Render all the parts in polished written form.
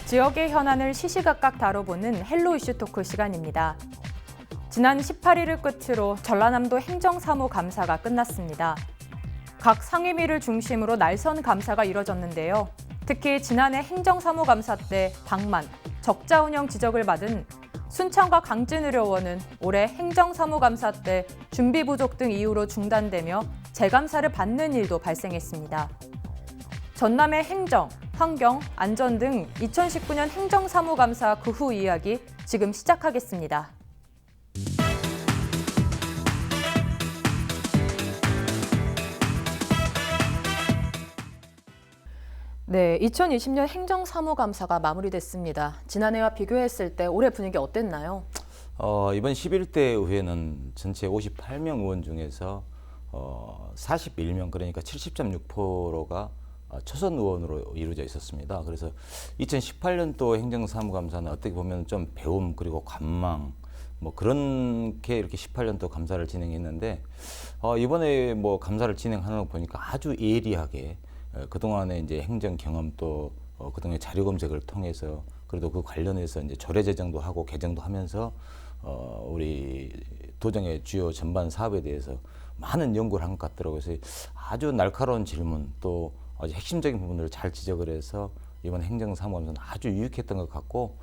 지역의 현안을 시시각각 다뤄보는 헬로 이슈 토크 시간입니다. 지난 18일을 끝으로 전라남도 행정사무감사가 끝났습니다. 각 상임위를 중심으로 날선 감사가 이뤄졌는데요. 특히 지난해 행정사무감사 때 방만, 적자 운영 지적을 받은 순천과 강진의료원은 올해 행정사무감사 때 준비 부족 등 이유로 중단되며 재감사를 받는 일도 발생했습니다. 전남의 행정, 환경, 안전 등 2019년 행정사무감사 그 후 이야기 지금 시작하겠습니다. 네, 2020년 행정사무감사가 마무리됐습니다. 지난해와 비교했을 때 올해 분위기 어땠나요? 이번 11대 의회는 전체 58명 의원 중에서 41명, 그러니까 70.6%가 초선 의원으로 이루어져 있었습니다. 그래서 2018년도 행정사무감사는 어떻게 보면 좀 배움 그리고 관망 뭐 그렇게 이렇게 18년도 감사를 진행했는데 이번에 뭐 감사를 진행하는 거 보니까 아주 예리하게 그동안에 이제 행정 경험 또 그동안의 자료 검색을 통해서 그래도 그 관련해서 이제 조례 제정도 하고 개정도 하면서 우리 도정의 주요 전반 사업에 대해서 많은 연구를 한 것 같더라고요. 그래서 아주 날카로운 질문 또 아주 핵심적인 부분들을 잘 지적을 해서 이번 행정사무감사는 아주 유익했던 것 같고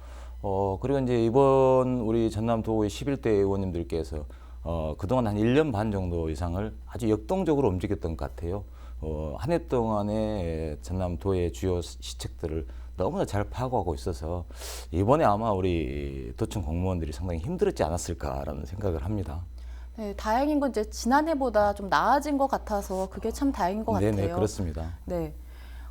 그리고 이제 이번 우리 전남도의 11대 의원님들께서 그동안 한 1년 반 정도 이상을 아주 역동적으로 움직였던 것 같아요. 한 해 동안에 전남도의 주요 시책들을 너무나 잘 파악하고 있어서 이번에 아마 우리 도청 공무원들이 상당히 힘들었지 않았을까라는 생각을 합니다. 네, 다행인 건 이제 지난해보다 좀 나아진 것 같아서 그게 참 다행인 것 같아요. 네, 그렇습니다. 네.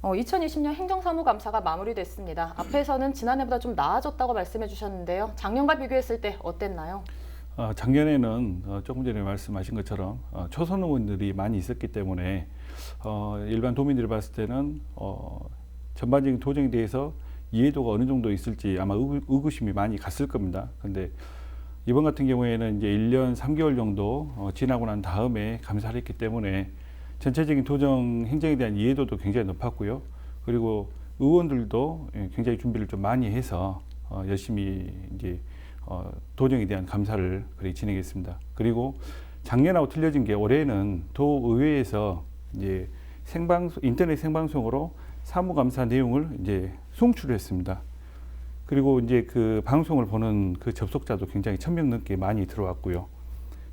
2020년 행정사무감사가 마무리됐습니다. 앞에서는 지난해보다 좀 나아졌다고 말씀해 주셨는데요. 작년과 비교했을 때 어땠나요? 작년에는 조금 전에 말씀하신 것처럼 초선 의원들이 많이 있었기 때문에 일반 도민들이 봤을 때는 전반적인 도정에 대해서 이해도가 어느 정도 있을지 아마 의구심이 많이 갔을 겁니다. 근데 이번 같은 경우에는 이제 1년 3개월 정도 지나고 난 다음에 감사를 했기 때문에 전체적인 도정 행정에 대한 이해도도 굉장히 높았고요. 그리고 의원들도 굉장히 준비를 좀 많이 해서 열심히 이제 도정에 대한 감사를 그렇게 진행했습니다. 그리고 작년하고 틀려진 게 올해는 도의회에서 이제 인터넷 생방송으로 사무감사 내용을 이제 송출했습니다. 그리고 이제 그 방송을 보는 그 접속자도 굉장히 1000명 넘게 많이 들어왔고요.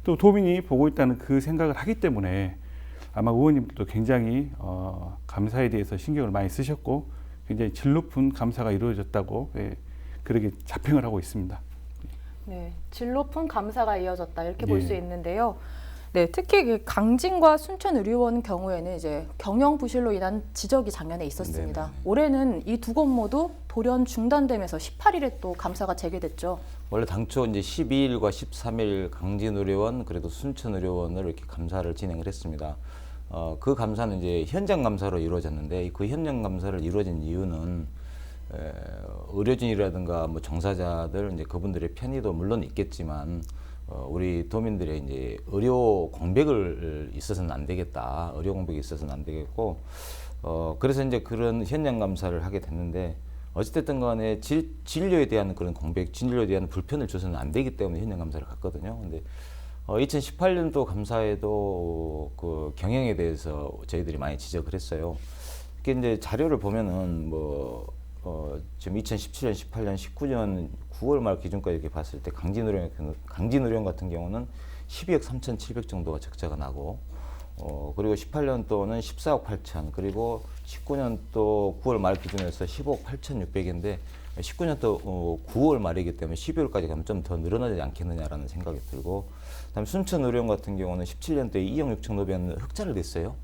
또 도민이 보고 있다는 그 생각을 하기 때문에 아마 의원님들도 굉장히 감사에 대해서 신경을 많이 쓰셨고 굉장히 질 높은 감사가 이루어졌다고 그렇게 자평을 하고 있습니다. 네, 질 높은 감사가 이어졌다 이렇게 볼 수 있는데요. 네, 특히 그 강진과 순천의료원 경우에는 이제 경영 부실로 인한 지적이 작년에 있었습니다. 네네. 올해는 이 두 곳 모두 돌연 중단되면서 18일에 또 감사가 재개됐죠. 원래 당초 이제 12일과 13일 강진의료원 그래도 순천의료원을 이렇게 감사를 진행을 했습니다. 그 감사는 이제 현장 감사로 이루어졌는데 그 현장 감사를 이루어진 이유는 의료진이라든가 뭐 종사자들 이제 그분들의 편의도 물론 있겠지만 우리 도민들의 이제 의료 공백을 있어서는 안 되겠다. 의료 공백이 있어서는 안 되겠고 그래서 이제 그런 현장 감사를 하게 됐는데 어찌됐든 간에 진료에 대한 그런 공백, 진료에 대한 불편을 줘서는 안 되기 때문에 현장 감사를 갔거든요. 근데 2018년도 감사에도 그 경영에 대해서 저희들이 많이 지적을 했어요. 이게 이제 자료를 보면은 지금 2017년, 18년, 19년 9월 말 기준까지 이렇게 봤을 때 강진의료원 같은 경우는 12억 3,700 정도가 적자가 나고 그리고 18년도는 14억 8천 그리고 19년도 9월 말 기준에서 15억 8,600인데 19년도 9월 말이기 때문에 12월까지 가면 좀 더 늘어나지 않겠느냐라는 생각이 들고 그다음에 순천의료원 같은 경우는 17년도에 2억 6,500은 흑자를 냈어요.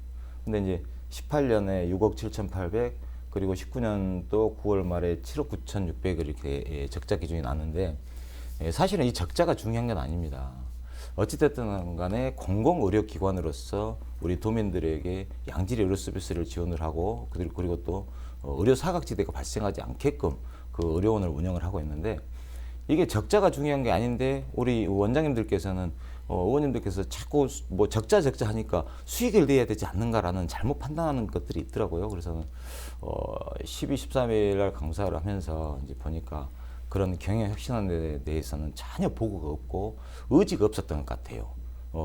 근데 이제 18년에 6억 7,800 그리고 19년도 9월 말에 7억 9,600을 이렇게 적자 기준이 나는데 사실은 이 적자가 중요한 건 아닙니다. 어찌됐든 간에 공공의료기관으로서 우리 도민들에게 양질의 의료 서비스를 지원을 하고 그리고 또 의료 사각지대가 발생하지 않게끔 그 의료원을 운영을 하고 있는데 이게 적자가 중요한 게 아닌데 우리 원장님들께서는 의원님들께서 자꾸 뭐 적자 하니까 수익을 내야 되지 않는가라는 잘못 판단하는 것들이 있더라고요. 그래서 12, 13일 날 강사를 하면서 이제 보니까 그런 경영 혁신안에 대해서는 전혀 보고가 없고 의지가 없었던 것 같아요.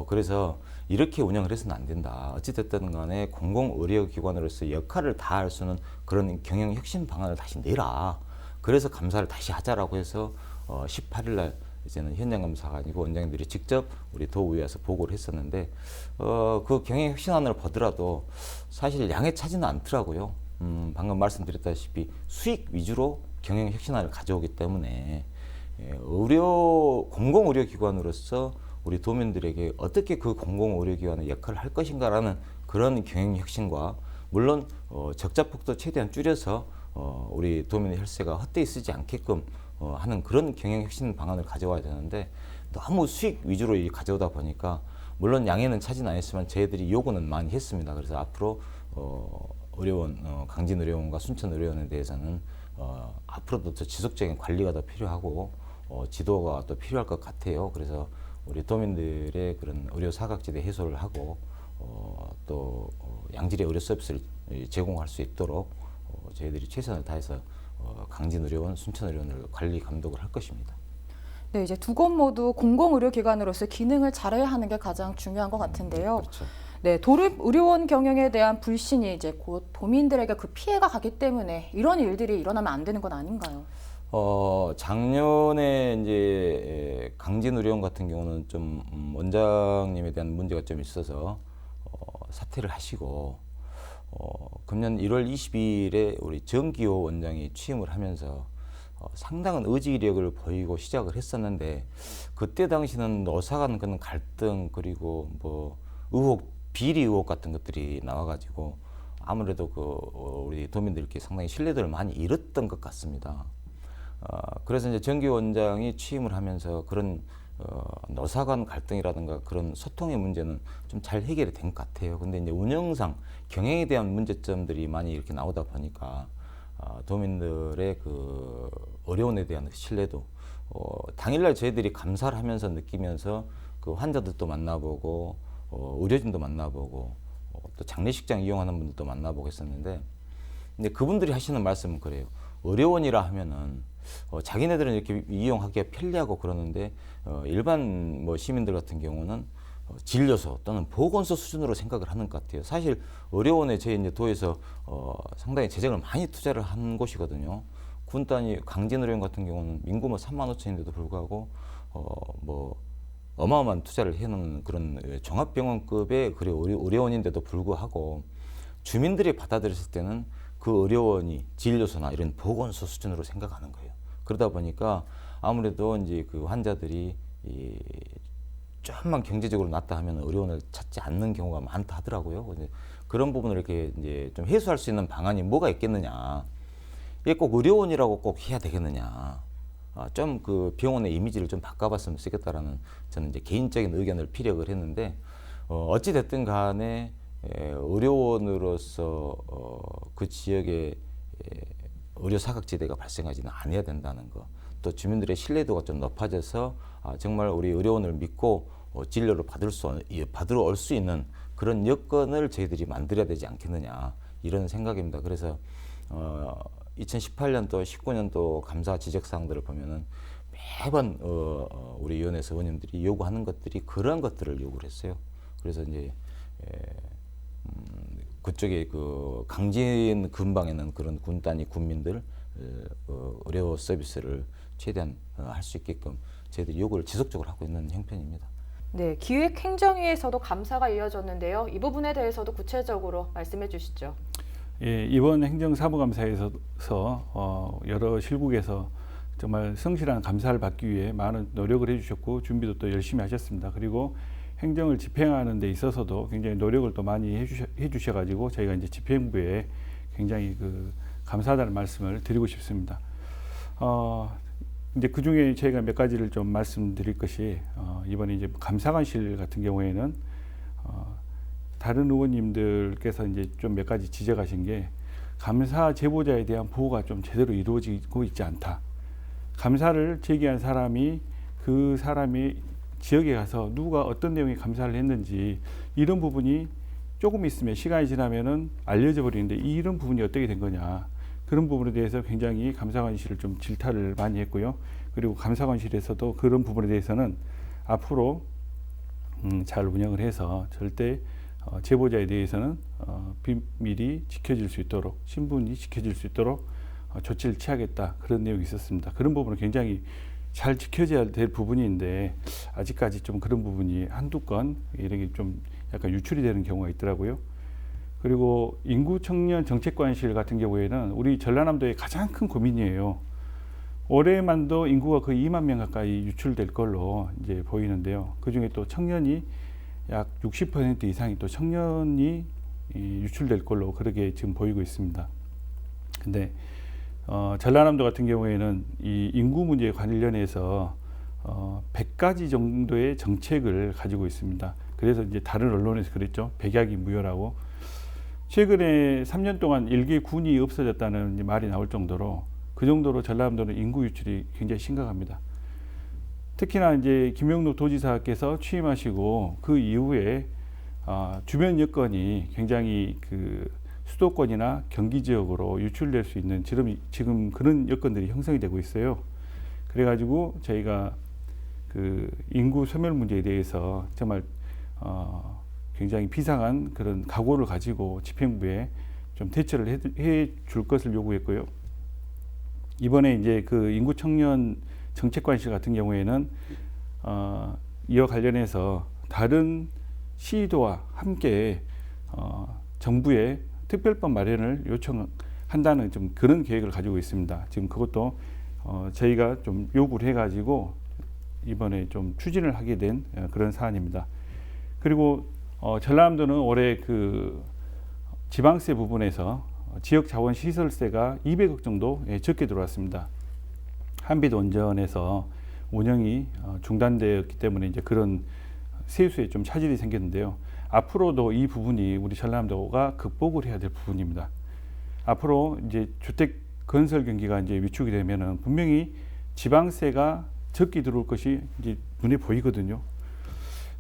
그래서 이렇게 운영을 해서는 안 된다. 어찌됐든 간에 공공의료기관으로서 역할을 다할 수 있는 그런 경영 혁신 방안을 다시 내라. 그래서 감사를 다시 하자라고 해서 18일 날 이제는 현장 감사가 아니고 원장님들이 직접 우리 도의회에 와서 보고를 했었는데 그 경영 혁신안을 보더라도 사실 양의 차지는 않더라고요. 방금 말씀드렸다시피 수익 위주로 경영 혁신안을 가져오기 때문에 공공의료기관으로서 우리 도민들에게 어떻게 그 공공의료기관의 역할을 할 것인가라는 그런 경영 혁신과 물론 적자폭도 최대한 줄여서 우리 도민의 혈세가 헛되이 쓰지 않게끔 하는 그런 경영 혁신 방안을 가져와야 되는데 너무 수익 위주로 가져오다 보니까 물론 양해는 차지는 않았지만 저희들이 요구는 많이 했습니다. 그래서 앞으로 의료원, 강진의료원과 순천의료원에 대해서는 앞으로도 더 지속적인 관리가 더 필요하고 지도가 또 필요할 것 같아요. 그래서 우리 도민들의 그런 의료 사각지대 해소를 하고 또 양질의 의료 서비스를 제공할 수 있도록 저희들이 최선을 다해서 강진의료원, 순천의료원을 관리 감독을 할 것입니다. 네, 이제 두 곳 모두 공공의료기관으로서 기능을 잘해야 하는 게 가장 중요한 것 같은데요. 그렇죠. 네, 도립의료원 경영에 대한 불신이 이제 곧 도민들에게 그 피해가 가기 때문에 이런 일들이 일어나면 안 되는 건 아닌가요? 작년에 이제 강진의료원 같은 경우는 좀 원장님에 대한 문제가 좀 있어서 사퇴를 하시고 금년 1월 22일에 우리 정기호 원장이 취임을 하면서 상당한 의지력을 보이고 시작을 했었는데 그때 당시는 노사 간 그런 갈등 그리고 뭐 의혹, 비리 의혹 같은 것들이 나와가지고 아무래도 우리 도민들께 상당히 신뢰도를 많이 잃었던 것 같습니다. 그래서 이제 정기호 원장이 취임을 하면서 그런 노사 간 갈등이라든가 그런 소통의 문제는 좀 잘 해결이 된 것 같아요. 근데 이제 운영상 경영에 대한 문제점들이 많이 이렇게 나오다 보니까 도민들의 그 의료원에 대한 신뢰도 당일날 저희들이 감사를 하면서 느끼면서 그 환자들도 만나보고 의료진도 만나보고 또 장례식장 이용하는 분들도 만나보고 했었는데 근데 그분들이 하시는 말씀은 그래요. 의료원이라 하면은 자기네들은 이렇게 이용하기가 편리하고 그러는데 일반 뭐 시민들 같은 경우는 진료소 또는 보건소 수준으로 생각을 하는 것 같아요. 사실 의료원에 저희 이제 도에서 상당히 재정을 많이 투자를 한 곳이거든요. 군 단위 강진의료원 같은 경우는 인구 뭐 3만 5천인데도 불구하고 뭐 어마어마한 투자를 해놓은 그런 종합병원급의 의료원인데도 불구하고 주민들이 받아들였을 때는 그 의료원이 진료소나 이런 보건소 수준으로 생각하는 거예요. 그러다 보니까 아무래도 이제 그 환자들이 조금만 경제적으로 낫다 하면 의료원을 찾지 않는 경우가 많다 하더라고요. 근데 그런 부분을 이렇게 이제 좀 해소할 수 있는 방안이 뭐가 있겠느냐. 이게 꼭 의료원이라고 꼭 해야 되겠느냐. 좀 그 병원의 이미지를 좀 바꿔봤으면 쓰겠다라는 저는 이제 개인적인 의견을 피력을 했는데 어찌 됐든 간에 의료원으로서 그 지역에 의료 사각지대가 발생하지는 않아야 된다는 거. 또 주민들의 신뢰도가 좀 높아져서 정말 우리 의료원을 믿고 진료를 받으러 올 수 있는 그런 여건을 저희들이 만들어야 되지 않겠느냐 이런 생각입니다. 그래서 2018년도, 19년도 감사 지적사항들을 보면은 매번 우리 위원회에서 의원님들이 요구하는 것들이 그런 것들을 요구를 했어요. 그래서 이제 그쪽에 그 강진 근방에는 그런 군 단위 군민들 의료 서비스를 최대한 할 수 있게끔 저희들이 요구를 지속적으로 하고 있는 형편입니다. 네, 기획행정위에서도 감사가 이어졌는데요. 이 부분에 대해서도 구체적으로 말씀해 주시죠. 예, 이번 행정사무감사에서 여러 실국에서 정말 성실한 감사를 받기 위해 많은 노력을 해주셨고 준비도 또 열심히 하셨습니다. 그리고 행정을 집행하는 데 있어서도 굉장히 노력을 또 많이 해주셔가지고 저희가 이제 집행부에 굉장히 감사하다는 말씀을 드리고 싶습니다. 이제 그 중에 저희가 몇 가지를 좀 말씀드릴 것이 이번에 이제 감사관실 같은 경우에는 다른 의원님들께서 이제 좀 몇 가지 지적하신 게 감사 제보자에 대한 보호가 좀 제대로 이루어지고 있지 않다. 감사를 제기한 사람이 그 사람이 지역에 가서 누가 어떤 내용의 감사를 했는지 이런 부분이 조금 있으면 시간이 지나면은 알려져 버리는데 이런 부분이 어떻게 된 거냐, 그런 부분에 대해서 굉장히 감사관실을 좀 질타를 많이 했고요. 그리고 감사관실에서도 그런 부분에 대해서는 앞으로 잘 운영을 해서 절대 제보자에 대해서는 비밀이 지켜질 수 있도록, 신분이 지켜질 수 있도록 조치를 취하겠다, 그런 내용이 있었습니다. 그런 부분은 굉장히 잘 지켜져야 될 부분인데 아직까지 좀 그런 부분이 한두 건 이렇게 좀 약간 유출이 되는 경우가 있더라고요. 그리고 인구 청년 정책관실 같은 경우에는 우리 전라남도의 가장 큰 고민이에요. 올해만도 인구가 거의 2만 명 가까이 유출될 걸로 이제 보이는데요. 그 중에 또 청년이 약 60% 이상이 또 청년이 유출될 걸로 그렇게 지금 보이고 있습니다. 근데 전라남도 같은 경우에는 이 인구 문제에 관련해서 100가지 정도의 정책을 가지고 있습니다. 그래서 이제 다른 언론에서 그랬죠. 백약이 무효라고. 최근에 3년 동안 일개 군이 없어졌다는 이제 말이 나올 정도로, 그 정도로 전라남도는 인구 유출이 굉장히 심각합니다. 특히나 이제 김영록 도지사께서 취임하시고 그 이후에 주변 여건이 굉장히 그 수도권이나 경기 지역으로 유출될 수 있는 지금 그런 여건들이 형성이 되고 있어요. 그래가지고 저희가 그 인구 소멸 문제에 대해서 정말 굉장히 비상한 그런 각오를 가지고 집행부에 좀 대처를 해 줄 것을 요구했고요. 이번에 이제 그 인구 청년 정책관실 같은 경우에는 이와 관련해서 다른 시도와 함께 정부에 특별법 마련을 요청한다는 좀 그런 계획을 가지고 있습니다. 지금 그것도 저희가 좀 요구를 해가지고 이번에 좀 추진을 하게 된 그런 사안입니다. 그리고 전라남도는 올해 그 지방세 부분에서 지역자원시설세가 200억 정도 적게 들어왔습니다. 한빛 원전에서 운영이 중단되었기 때문에 이제 그런 세수에 좀 차질이 생겼는데요. 앞으로도 이 부분이 우리 전라남도가 극복을 해야 될 부분입니다. 앞으로 이제 주택 건설 경기가 이제 위축이 되면은 분명히 지방세가 적게 들어올 것이 이제 눈에 보이거든요.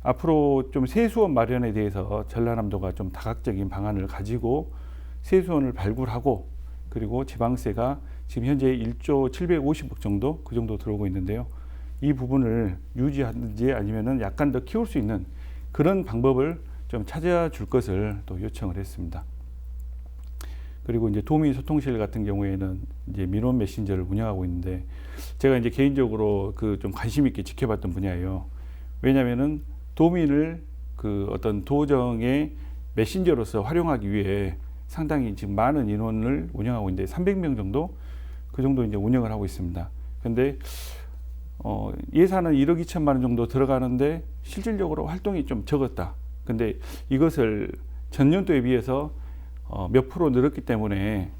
앞으로 좀 세수원 마련에 대해서 전라남도가 좀 다각적인 방안을 가지고 세수원을 발굴하고, 그리고 지방세가 지금 현재 1조 750억 정도 그 정도 들어오고 있는데요. 이 부분을 유지하든지 아니면은 약간 더 키울 수 있는 그런 방법을 좀 찾아줄 것을 또 요청을 했습니다. 그리고 이제 도민 소통실 같은 경우에는 이제 민원 메신저를 운영하고 있는데 제가 이제 개인적으로 그 좀 관심 있게 지켜봤던 분야예요. 왜냐하면은 도민을 그 어떤 도정의 메신저로서 활용하기 위해 상당히 지금 많은 인원을 운영하고 있는데 300명 정도 그 정도 이제 운영을 하고 있습니다. 근데 예산은 1억 2천만 원 정도 들어가는데 실질적으로 활동이 좀 적었다. 근데 이것을 전년도에 비해서 몇 프로 늘었기 때문에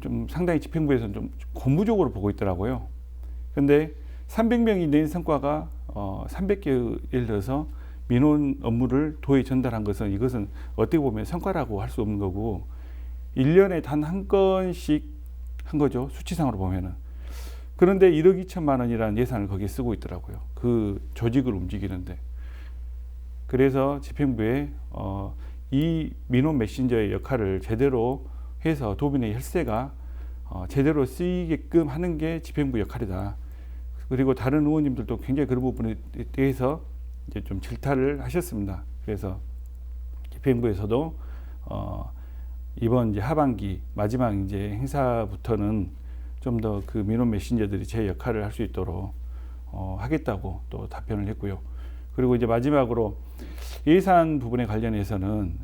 좀 상당히 집행부에서는 좀 고무적으로 보고 있더라고요. 근데 300명이 낸 성과가 300개, 예를 들어서 민원 업무를 도에 전달한 것은, 이것은 어떻게 보면 성과라고 할 수 없는 거고 1년에 단 한 건씩 한 거죠. 수치상으로 보면은. 그런데 1억 2천만 원이라는 예산을 거기에 쓰고 있더라고요. 그 조직을 움직이는데. 그래서 집행부에 이 민원 메신저의 역할을 제대로 해서 도민의 혈세가 제대로 쓰이게끔 하는 게 집행부 역할이다. 그리고 다른 의원님들도 굉장히 그런 부분에 대해서 이제 좀 질타를 하셨습니다. 그래서 집행부에서도 이번 이제 하반기 마지막 이제 행사부터는 좀 더 그 민원 메신저들이 제 역할을 할 수 있도록 하겠다고 또 답변을 했고요. 그리고 이제 마지막으로 예산 부분에 관련해서는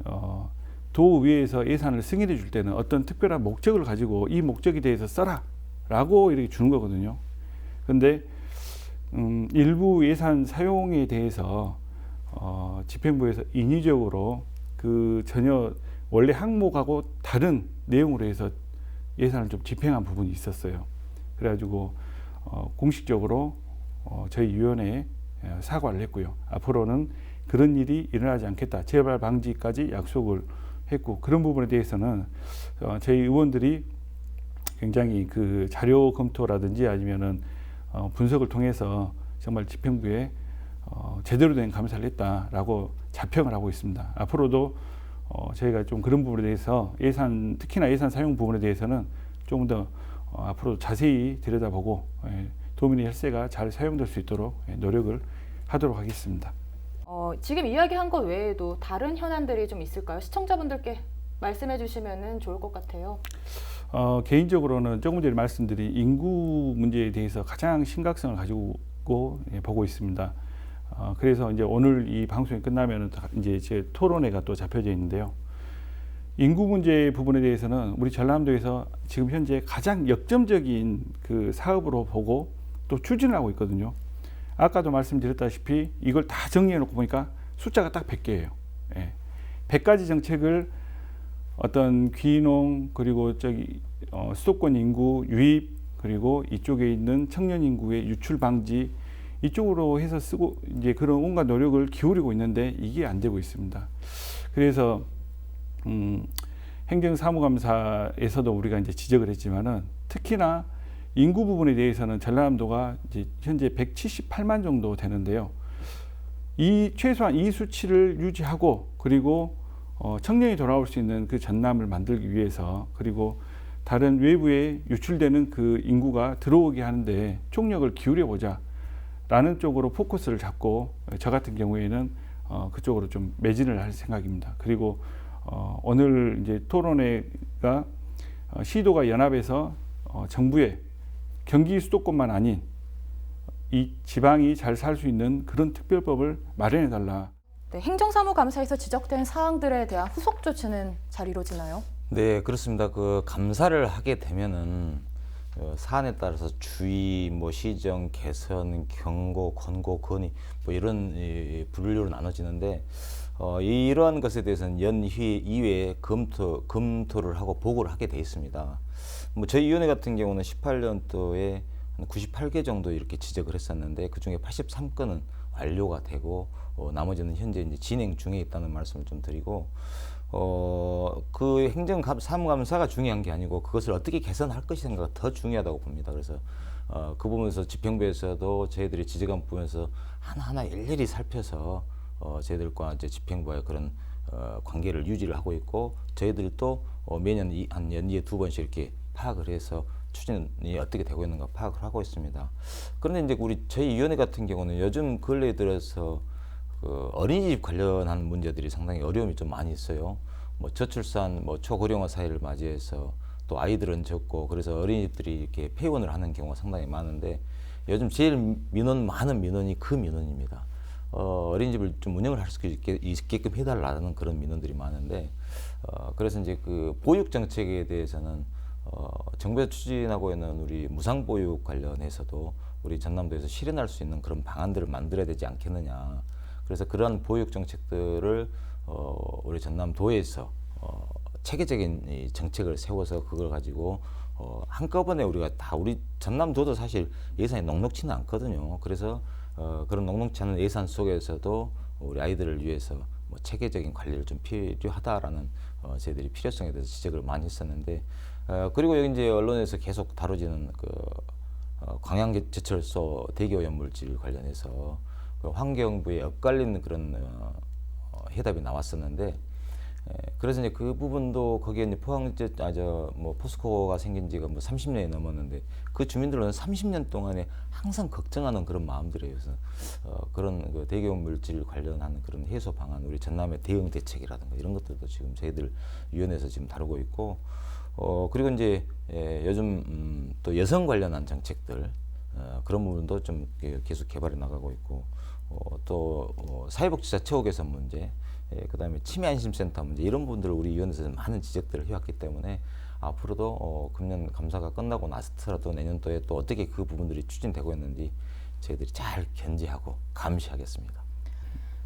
도의회에서 예산을 승인해 줄 때는 어떤 특별한 목적을 가지고 이 목적에 대해서 써라라고 이렇게 주는 거거든요. 그런데 일부 예산 사용에 대해서 집행부에서 인위적으로 그 전혀 원래 항목하고 다른 내용으로 해서 예산을 좀 집행한 부분이 있었어요. 그래가지고 공식적으로 저희 위원회에 사과를 했고요. 앞으로는 그런 일이 일어나지 않겠다, 재발 방지까지 약속을 했고, 그런 부분에 대해서는 저희 의원들이 굉장히 그 자료 검토라든지 아니면은 분석을 통해서 정말 집행부에 제대로 된 감사를 했다라고 자평을 하고 있습니다. 앞으로도 저희가 좀 그런 부분에 대해서 특히나 예산 사용 부분에 대해서는 조금 더 앞으로 자세히 들여다보고 도민의 혈세가 잘 사용될 수 있도록 노력을 하도록 하겠습니다. 지금 이야기한 것 외에도 다른 현안들이 좀 있을까요? 시청자분들께 말씀해 주시면 좋을 것 같아요. 개인적으로는 조금 전에 말씀드린 인구 문제에 대해서 가장 심각성을 가지고 보고 있습니다. 그래서 이제 오늘 이 방송이 끝나면 이제 제 토론회가 또 잡혀져 있는데요. 인구 문제 부분에 대해서는 우리 전남도에서 지금 현재 가장 역점적인 그 사업으로 보고 또 추진을 하고 있거든요. 아까도 말씀드렸다시피 이걸 다 정리해 놓고 보니까 숫자가 딱 100개예요. 100가지 정책을 어떤 귀농 그리고 수도권 인구 유입 그리고 이쪽에 있는 청년 인구의 유출 방지 이쪽으로 해서 쓰고 이제 그런 온갖 노력을 기울이고 있는데 이게 안 되고 있습니다. 그래서 행정사무감사에서도 우리가 이제 지적을 했지만은 특히나 인구 부분에 대해서는 전라남도가 이제 현재 178만 정도 되는데요. 최소한 이 수치를 유지하고 그리고 청년이 돌아올 수 있는 그 전남을 만들기 위해서 그리고 다른 외부에 유출되는 그 인구가 들어오게 하는데 총력을 기울여 보자 라는 쪽으로 포커스를 잡고 저 같은 경우에는 그쪽으로 좀 매진을 할 생각입니다. 그리고 오늘 이제 토론회가 시도가 연합해서 정부에 경기 수도권만 아닌 이 지방이 잘 살 수 있는 그런 특별법을 마련해 달라. 네, 행정사무감사에서 지적된 사항들에 대한 후속 조치는 잘 이루어지나요? 네, 그렇습니다. 그 감사를 하게 되면은 사안에 따라서 주의, 시정, 개선, 경고, 권고, 건의 이런 분류로 나눠지는데 이러한 것에 대해서는 연회 이외에 검토를 하고 보고를 하게 돼 있습니다. 저희 위원회 같은 경우는 18년도에 98개 정도 이렇게 지적을 했었는데 그 중에 83건은 완료가 되고 나머지는 현재 이제 진행 중에 있다는 말씀을 좀 드리고 그 행정사무감사가 중요한 게 아니고 그것을 어떻게 개선할 것인가가 더 중요하다고 봅니다. 그래서 그 부분에서 집행부에서도 저희들이 지적한 부분에서 하나하나 일일이 살펴서 저희들과 이제 집행부와의 그런 관계를 유지를 하고 있고 저희들도 매년 한 연기에 2번씩 이렇게 파악을 해서 추진이 어떻게 되고 있는가 파악을 하고 있습니다. 그런데 이제 저희 위원회 같은 경우는 요즘 근래에 들어서 그 어린이집 관련한 문제들이 상당히 어려움이 좀 많이 있어요. 저출산, 초고령화 사회를 맞이해서 또 아이들은 적고 그래서 어린이집들이 이렇게 폐원을 하는 경우가 상당히 많은데 요즘 제일 많은 민원이 그 민원입니다. 어린이집을 좀 운영을 할 수 있게끔 해달라는 그런 민원들이 많은데 그래서 이제 그 보육 정책에 대해서는 정부에서 추진하고 있는 우리 무상보육 관련해서도 우리 전남도에서 실현할 수 있는 그런 방안들을 만들어야 되지 않겠느냐. 그래서 그러한 보육 정책들을 우리 전남도에서 체계적인 이 정책을 세워서 그걸 가지고 한꺼번에 우리 전남도도 사실 예산이 넉넉치는 않거든요. 그래서 그런 넉넉치 않은 예산 속에서도 우리 아이들을 위해서 체계적인 관리를 좀 필요하다라는 저희들이 필요성에 대해서 지적을 많이 했었는데 그리고 여기 이제 언론에서 계속 다뤄지는 그 광양제철소 대기오염물질 관련해서 그 환경부에 엇갈리는 그런 해답이 나왔었는데 그래서 이제 그 부분도 거기에 이제 포스코가 생긴 지가 30년이 넘었는데 그 주민들은 30년 동안에 항상 걱정하는 그런 마음들이에요. 그래서 그런 그 대기오염 물질 관련한 그런 해소 방안, 우리 전남의 대응 대책이라든가 이런 것들도 지금 저희들 위원회에서 지금 다루고 있고 그리고 이제 요즘 또 여성 관련한 정책들 그런 부분도 좀 계속 개발해 나가고 있고 또 사회복지사 처우 개선 문제 그다음에 치매안심센터 문제 이런 부분들을 우리 위원회에서 많은 지적들을 해왔기 때문에 앞으로도 금년 감사가 끝나고 나서라도 내년도에 또 어떻게 그 부분들이 추진되고 있는지 저희들이 잘 견지하고 감시하겠습니다.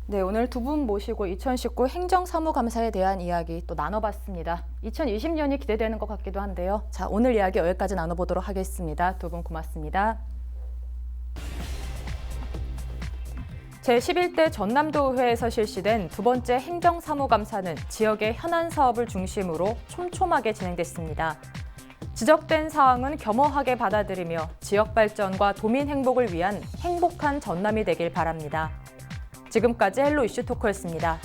네, 오늘 두 분 모시고 2019 행정사무감사에 대한 이야기 또 나눠봤습니다. 2020년이 기대되는 것 같기도 한데요. 자, 오늘 이야기 여기까지 나눠보도록 하겠습니다. 두 분 고맙습니다. 제11대 전남도의회에서 실시된 두 번째 행정사무감사는 지역의 현안 사업을 중심으로 촘촘하게 진행됐습니다. 지적된 사항은 겸허하게 받아들이며 지역 발전과 도민 행복을 위한 행복한 전남이 되길 바랍니다. 지금까지 헬로 이슈 토크였습니다.